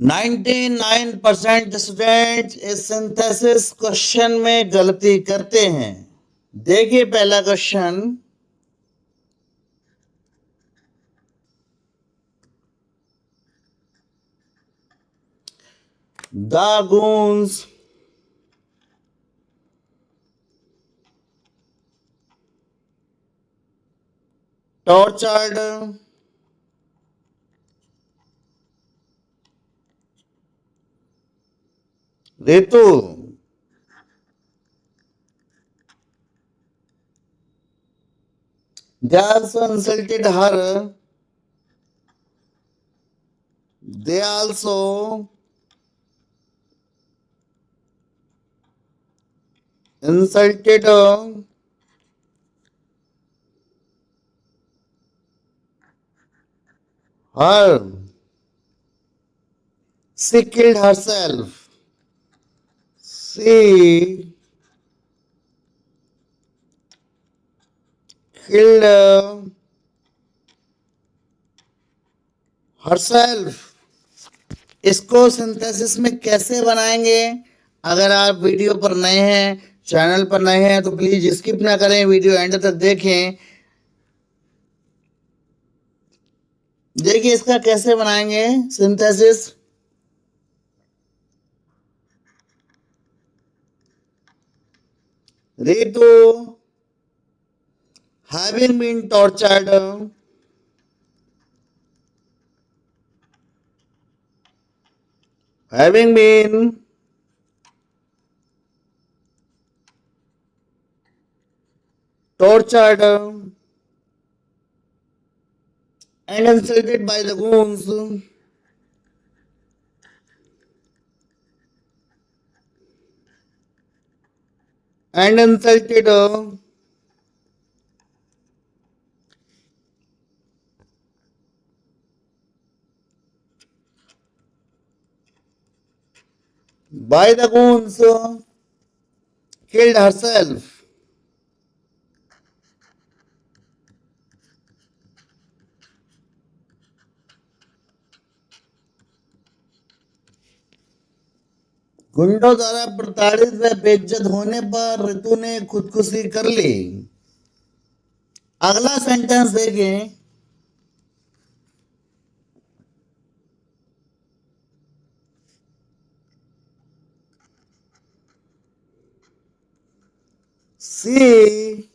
99% student इस synthesis question में गलती करते हैं। देखिए पहला question, the goons tortured Ritu. They also insulted her. They also insulted her. She killed herself. She killed herself. इसको सिंथेसिस में कैसे बनाएंगे? अगर आप वीडियो पर नए हैं, चैनल पर नए हैं, तो प्लीज स्किप ना करें, वीडियो एंड तक देखें। देखिए इसका कैसे बनाएंगे synthesis. Ritu having been tortured having been tortured and insulted by the goons and insulted by the goons killed herself. गुंडों द्वारा प्रताड़ित व बेइज्जत होने पर ऋतु ने खुदकुशी कर ली। अगला सेंटेंस देखें, she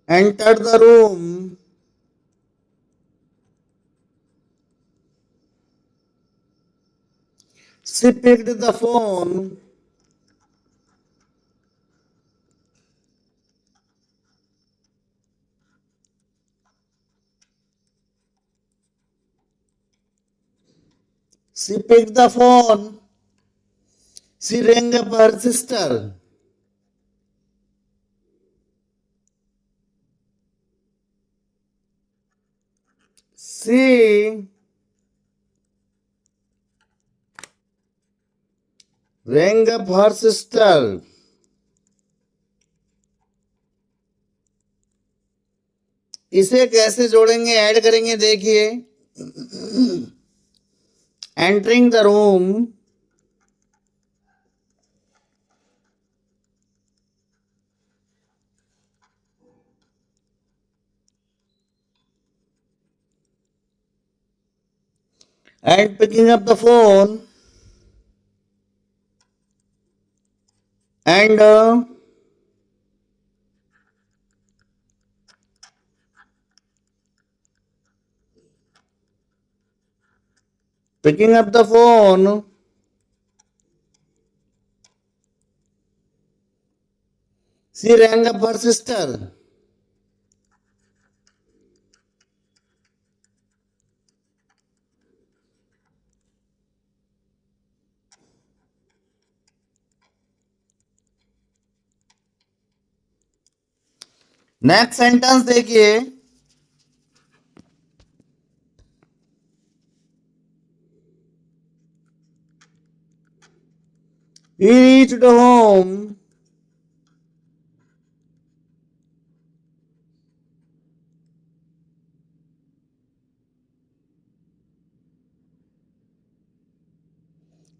entered the room she picked the phone she picked the phone she rang up her sister. She rang up her sister. इसे कैसे जोड़ेंगे, ऐड करेंगे? देखिए, entering the room and picking up the phone and picking up the phone she rang up her sister. Next sentence देखिए, he reached home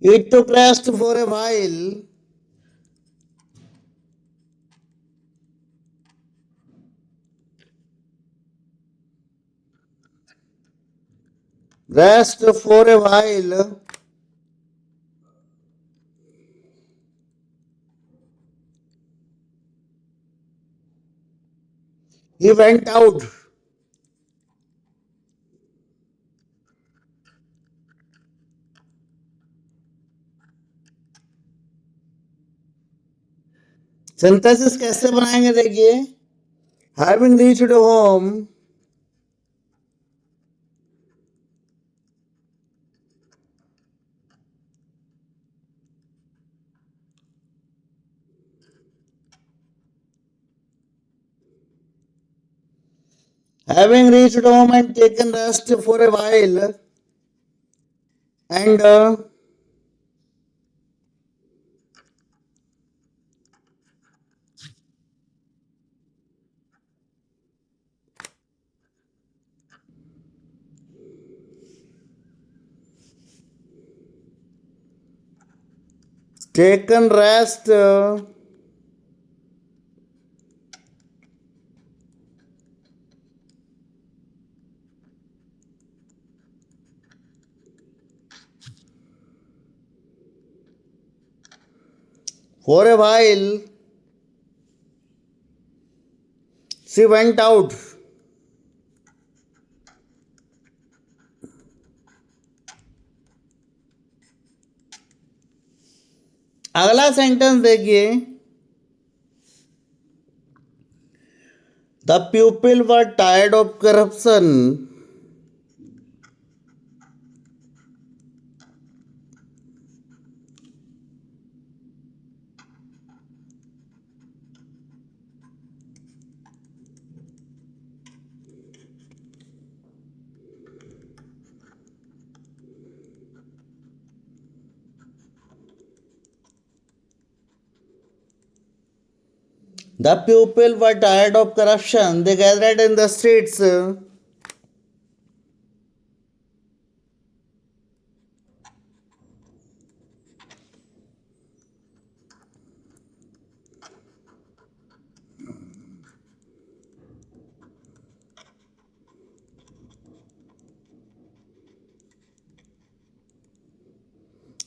It took rest for a while. Rest for a while. He went out. Synthesis कैसे बनाएंगे देखिए. Having reached home, having reached home and taken rest for a while, and taken rest for a while, she went out. अगला sentence देखिए. The people were tired of corruption. The people were tired of corruption. They gathered in the streets.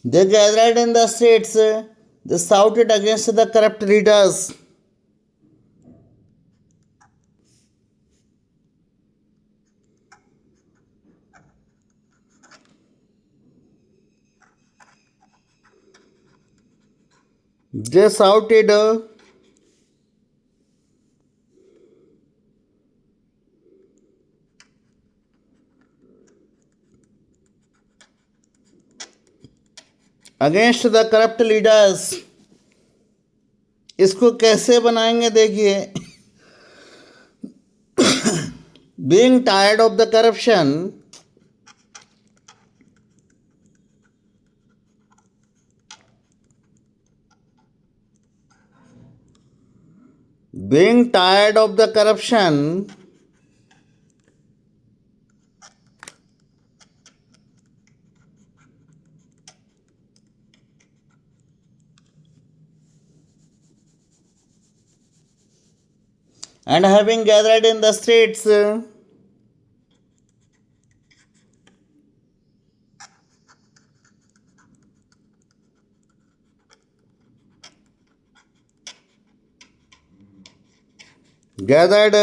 They gathered in the streets. They shouted against the corrupt leaders. They shouted against the corrupt leaders. इसको कैसे बनाएंगे देखिए. Being tired of the corruption, being tired of the corruption, and having gathered in the streets, gathered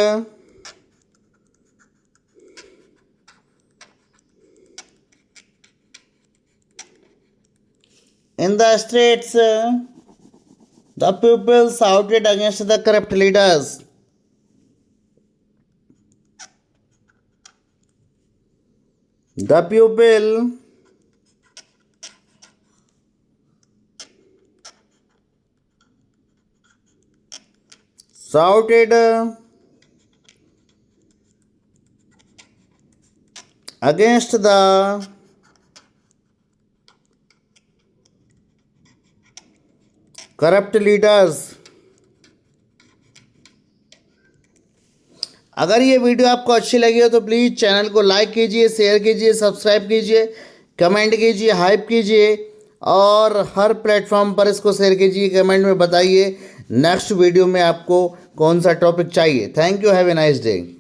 in the streets, the people shouted against the corrupt leaders. The people shouted against the corrupt leaders. अगर ये video आपको अच्छी लगी हो तो please channel को like कीजिए, share कीजिए, सब्सक्राइब कीजिए, कमेंट कीजिए, हाइप कीजिए और हर प्लेटफॉर्म पर इसको शेयर कीजिए, कमेंट में बताइए नेक्स्ट वीडियो में आपको कौन सा टॉपिक चाहिए। Thank you, have a nice day.